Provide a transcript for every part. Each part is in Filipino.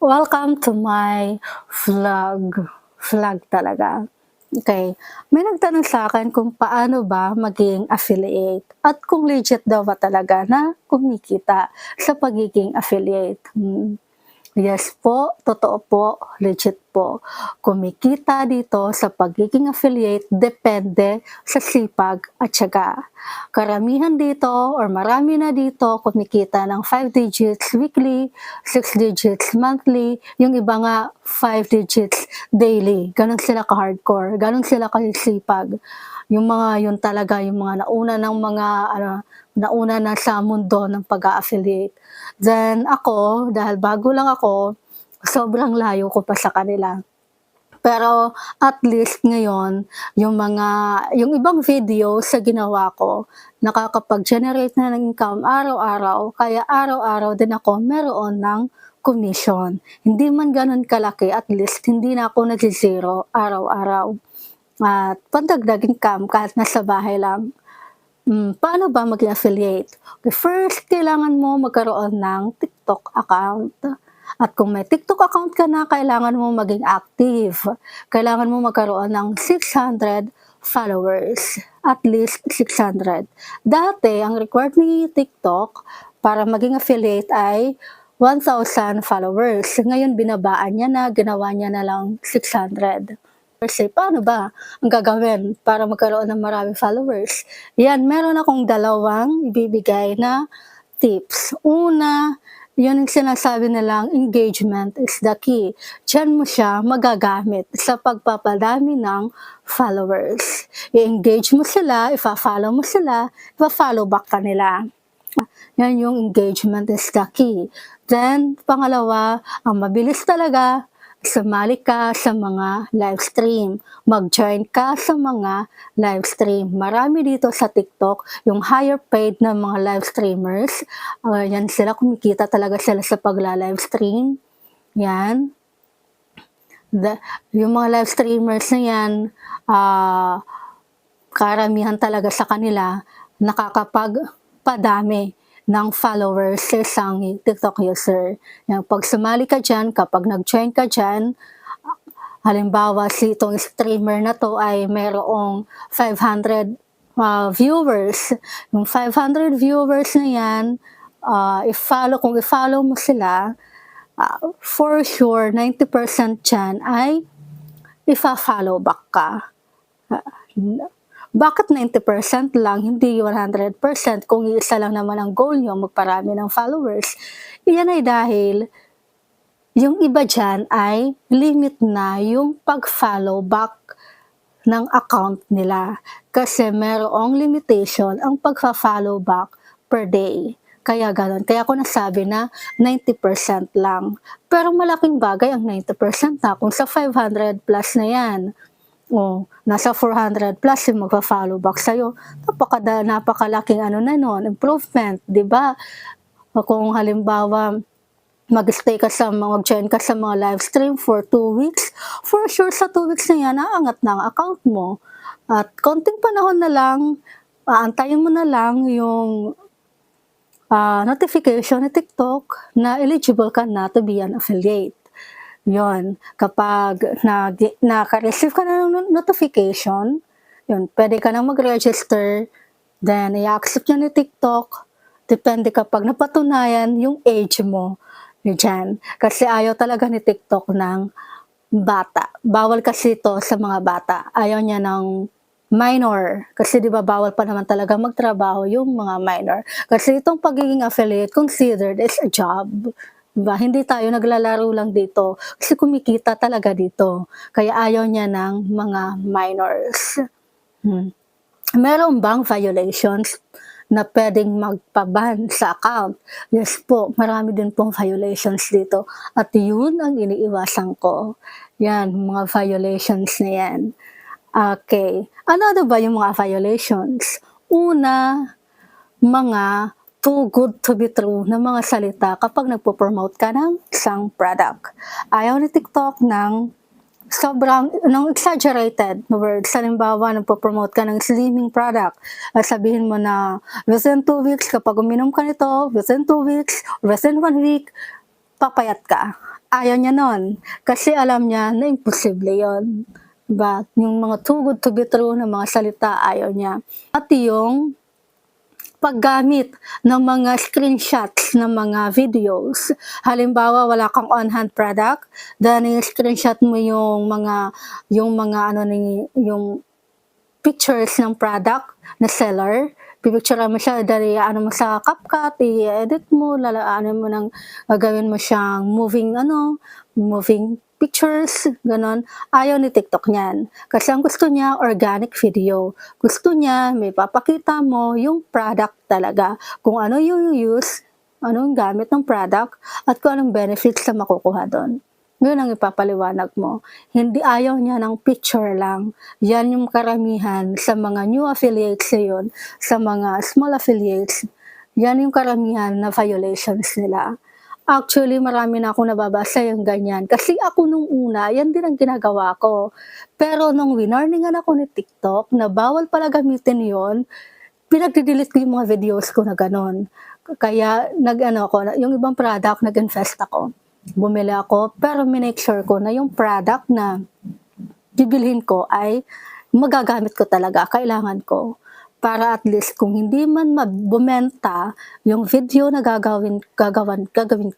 Welcome to my vlog. Vlog talaga. Okay. May nagtanong sa akin kung paano ba maging affiliate at kung legit daw ba talaga na kumikita sa pagiging affiliate. Yes po, totoo po, legit po. Kumikita dito sa pagiging affiliate depende sa sipag at tiyaga. Karamihan dito or marami na dito kumikita ng 5 digits weekly, 6 digits monthly, yung iba nga 5 digits daily. Ganon sila ka-hardcore, ganon sila kasipag. Yung mga yun talaga, yung mga nauna ng mga nauna na sa mundo ng pag-a-affiliate. Then ako, dahil bago lang ako, sobrang layo ko pa sa kanila. Pero at least ngayon, yung ibang video sa ginawa ko, nakakapag-generate na ng income araw-araw, kaya araw-araw din ako meron ng commission. Hindi man ganun kalaki, at least hindi na ako nag-zero araw-araw. At pandagdag income kahit nasa bahay lang. Paano ba maging affiliate? Okay, first, kailangan mo magkaroon ng TikTok account. At kung may TikTok account ka na, kailangan mo maging active. Kailangan mo magkaroon ng 600 followers. At least 600. Dati, ang required ni TikTok para maging affiliate ay 1,000 followers. Ngayon, binabaan niya na, ginawa niya na lang 600. Paano ba ang gagawin para magkaroon ng maraming followers? Yan, meron akong dalawang ibibigay na tips. Una, yun yung sinasabi nilang engagement is the key. Diyan mo siya magagamit sa pagpapadami ng followers. I-engage mo sila, ipa-follow mo sila, ipa-follow back ka nila. Yan yung engagement is the key. Then, pangalawa, ang mabilis talaga, sumali ka sa mga live stream. Mag-join ka sa mga live stream. Marami dito sa TikTok, yung higher paid na mga live streamers. Yan sila, kumikita talaga sila sa pagla-live stream. Yan. Yung mga live streamers na yan, karamihan talaga sa kanila, nakakapagpadami ng followers sa isang TikTok user. Yung pag sumali ka dyan, kapag nag-join ka dyan, halimbawa si itong streamer na to ay mayroong 500 viewers. Yung 500 viewers na yan, kung i-follow mo sila, for sure, 90% dyan ay ifa-follow back ka. Bakit 90% lang, hindi 100%? Kung isa lang naman ang goal nyo, magparami ng followers. Iyan ay dahil yung iba dyan ay limit na yung pag-follow back ng account nila. Kasi merong limitation ang pag-follow back per day. Kaya gano'n. Kaya ako nasabi na 90% lang. Pero malaking bagay ang 90% na kung sa 500 plus na yan. Nasa 400 plus yung magpa-follow back sa'yo. Napakalaking improvement, di ba? Kung halimbawa, mag-join ka sa mga live stream for 2 weeks, for sure sa 2 weeks na yan, naangat na ang account mo. At konting panahon na lang, aantayin mo na lang yung notification ni TikTok na eligible ka na to be an affiliate. Yon, kapag naka-receive ka na ng notification, yun, pwede ka na mag-register, then i-accept niya ni TikTok, depende kapag napatunayan yung age mo, dyan. Kasi ayaw talaga ni TikTok ng bata. Bawal kasi ito sa mga bata. Ayaw niya ng minor. Kasi di ba bawal pa naman talaga magtrabaho yung mga minor. Kasi itong pagiging affiliate considered as a job. Diba? Hindi tayo naglalaro lang dito kasi kumikita talaga dito. Kaya ayaw niya ng mga minors. Meron bang violations na pwedeng magpaban sa account? Yes po, marami din pong violations dito. At yun ang iniiwasan ko. Yan, mga violations na yan. Okay. Ano ba yung mga violations? Una, mga too good to be true na mga salita kapag nagpo-promote ka ng isang product. Ayaw ni TikTok ng exaggerated words. Halimbawa, nagpo-promote ka ng slimming product. Sabihin mo na within 2 weeks, kapag uminom ka nito, within 2 weeks, within 1 week, papayat ka. Ayaw niya nun, kasi alam niya na imposible yun. Diba? Yung mga too good to be true na mga salita, ayaw niya. At yung paggamit ng mga screenshots ng mga videos. Halimbawa, wala kang on-hand product, then i-screenshot mo yung mga yung pictures ng product na seller. Pipicturean mo siya, dari mo sa CapCut, i-edit mo, mo ng gagawin mo siyang moving pictures, ganon. Ayaw ni TikTok niyan. Kasi ang gusto niya, organic video. Gusto niya, may papakita mo yung product talaga. Kung ano yung use, anong gamit ng product, at kung anong benefits na makukuha doon. Yun ang ipapaliwanag mo. Hindi, ayaw niya ng picture lang. Yan yung karamihan sa mga new affiliates yun, sa mga small affiliates. Yan yung karamihan na violations nila. Actually, marami na akong nababasa yung ganyan. Kasi ako nung una, yan din ang ginagawa ko. Pero nung winarningan ako ni TikTok na bawal pala gamitin yon, pinag-delete ko yung mga videos ko na ganon. Kaya yung ibang product, nag-invest ako. Bumili ako, pero minake sure ko na yung product na bibilhin ko ay magagamit ko talaga, kailangan ko. Para at least kung hindi man bumenta, yung video na gagawin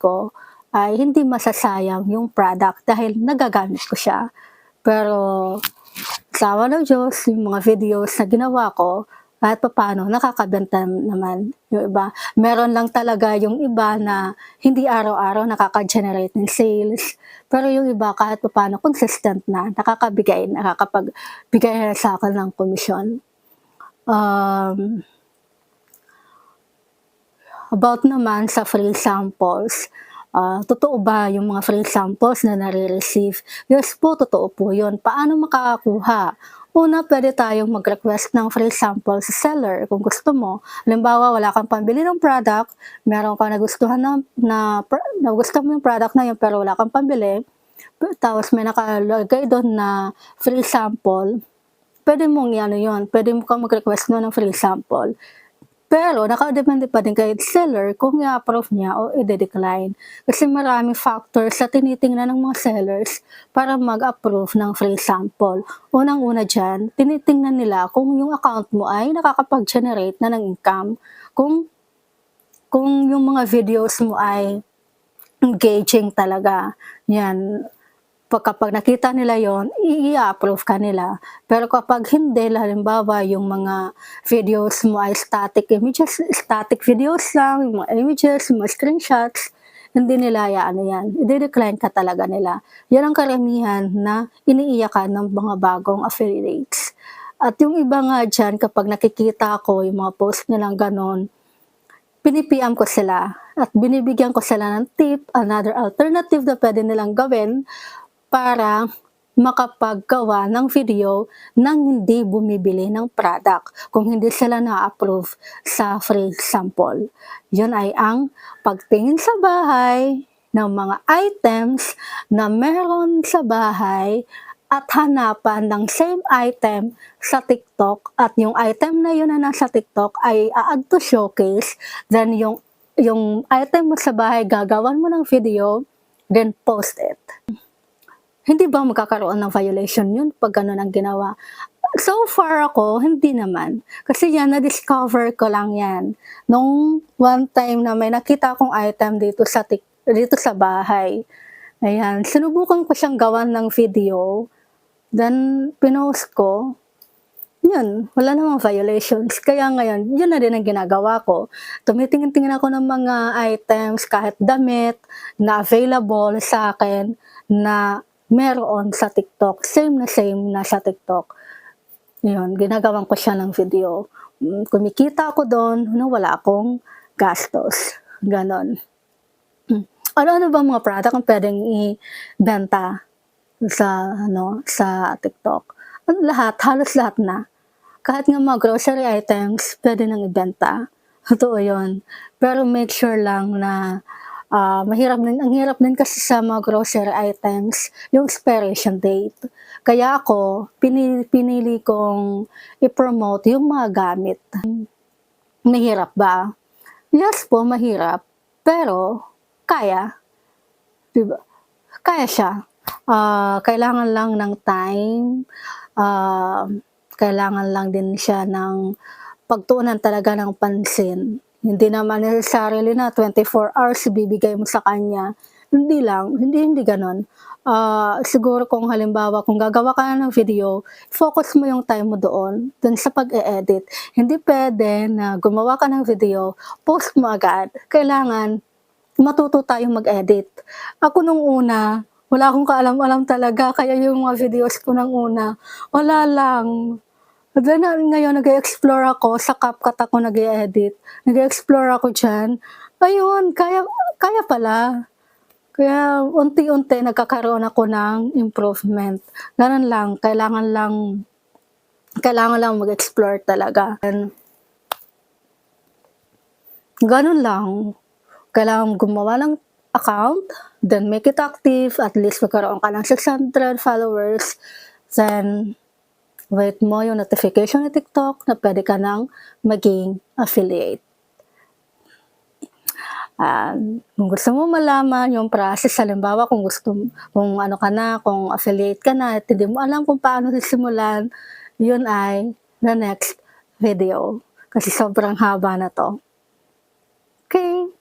ko ay hindi masasayang yung product dahil nagagamit ko siya. Pero sa awa ng Diyos, yung mga videos na ginawa ko, kahit paano, nakakabenta naman yung iba. Meron lang talaga yung iba na hindi araw-araw nakaka-generate ng sales. Pero yung iba, kahit paano, consistent na, nakakapagbigay na sa akin ng komisyon. About naman sa free samples, totoo ba yung mga free samples na nare-receive? Yes po, totoo po yun. Paano makakakuha? Una, pwede tayong mag-request ng free sample sa seller kung gusto mo. Halimbawa, wala kang pambili ng product, meron kang nagustuhan nagustuhan mo yung product na yun pero wala kang pambili, tapos may nakalagay doon na free sample, pwede mong pwede mo kang mag-request ng free sample. Pero nakadepende pa din kay seller kung i-approve niya o i-decline. Kasi maraming factors sa tinitingnan ng mga sellers para mag-approve ng free sample. Unang-una dyan, tinitingnan nila kung yung account mo ay nakakapag-generate na ng income. Kung yung mga videos mo ay engaging talaga. Yan. Kapag nakita nila yon, i-approve ka nila. Pero kapag hindi, halimbawa yung mga videos mo ay static videos lang, yung mga images, yung mga screenshots, hindi nila yan. I-decline ka talaga nila. Yan ang karamihan na iniiyakan ng mga bagong affiliates. At yung iba nga dyan, kapag nakikita ko yung mga post nilang ganon, pini-PM ko sila at binibigyan ko sila ng tip, another alternative na pwede nilang gawin para makapaggawa ng video nang hindi bumibili ng product kung hindi sila na-approve sa free sample. Yun ay ang pagtingin sa bahay ng mga items na meron sa bahay at hanapan ng same item sa TikTok at yung item na yun na nasa TikTok ay add to showcase, then yung item mo sa bahay gagawan mo ng video, then post it. Hindi ba magkakaroon ng violation yun pag gano'n ang ginawa? So far ako, hindi naman. Kasi yan, na-discover ko lang yan. Nung one time na may nakita akong item dito sa bahay. Ayan, sinubukan ko siyang gawan ng video. Then, pinost ko. Yun, wala namang violations. Kaya ngayon, yun na din ang ginagawa ko. Tumitingin-tingin ako ng mga items, kahit damit, na available sa akin, na meron sa TikTok, same na sa TikTok. Yun, ginagawan ko siya ng video. Kumikita ako doon, wala akong gastos. Ganon. Ano-ano ba mga product ang pwedeng i-benta sa TikTok? Halos lahat na. Kahit nga mga grocery items, pwede nang ibenta. Totoo yun. Pero make sure lang na ang hirap din kasi sa mga grocery items, yung expiration date. Kaya ako, pinili kong i-promote yung mga gamit. Mahirap ba? Yes po, mahirap. Pero, kaya. 'di ba? Kaya siya. Kailangan lang ng time, ah, kailangan lang din siya ng pagtuunan talaga ng pansin. Hindi naman necessarily na 24 hours ibibigay mo sa kanya, hindi lang, hindi gano'n. Siguro kung halimbawa kung gagawa ka na ng video, focus mo yung time mo doon sa pag-e-edit. Hindi puwede na gumawa ka ng video, post mo agad. Kailangan matuto tayong mag-edit. Ako nung una, wala akong kaalam-alam talaga kaya yung mga videos ko ng una, wala lang. Then ngayon nag-e-explore ako, sa CapCut ako nag-e-edit, nag-e-explore ako diyan, ayun kaya kaya pala. Kaya unti-unti nagkakaroon ako ng improvement, gano'n lang, kailangan lang mag-explore talaga and gano'n lang. Kailangan gumawa ng account, then make it active, at least magkaroon ka ng 600 followers, then wait mo yung notification ni TikTok na puwede ka ng maging affiliate. Kung gusto mo malaman yung process, halimbawa kung ano ka na, kung affiliate ka na at hindi mo alam kung paano sisimulan, yun ay the next video, kasi sobrang haba na 'to. Okey.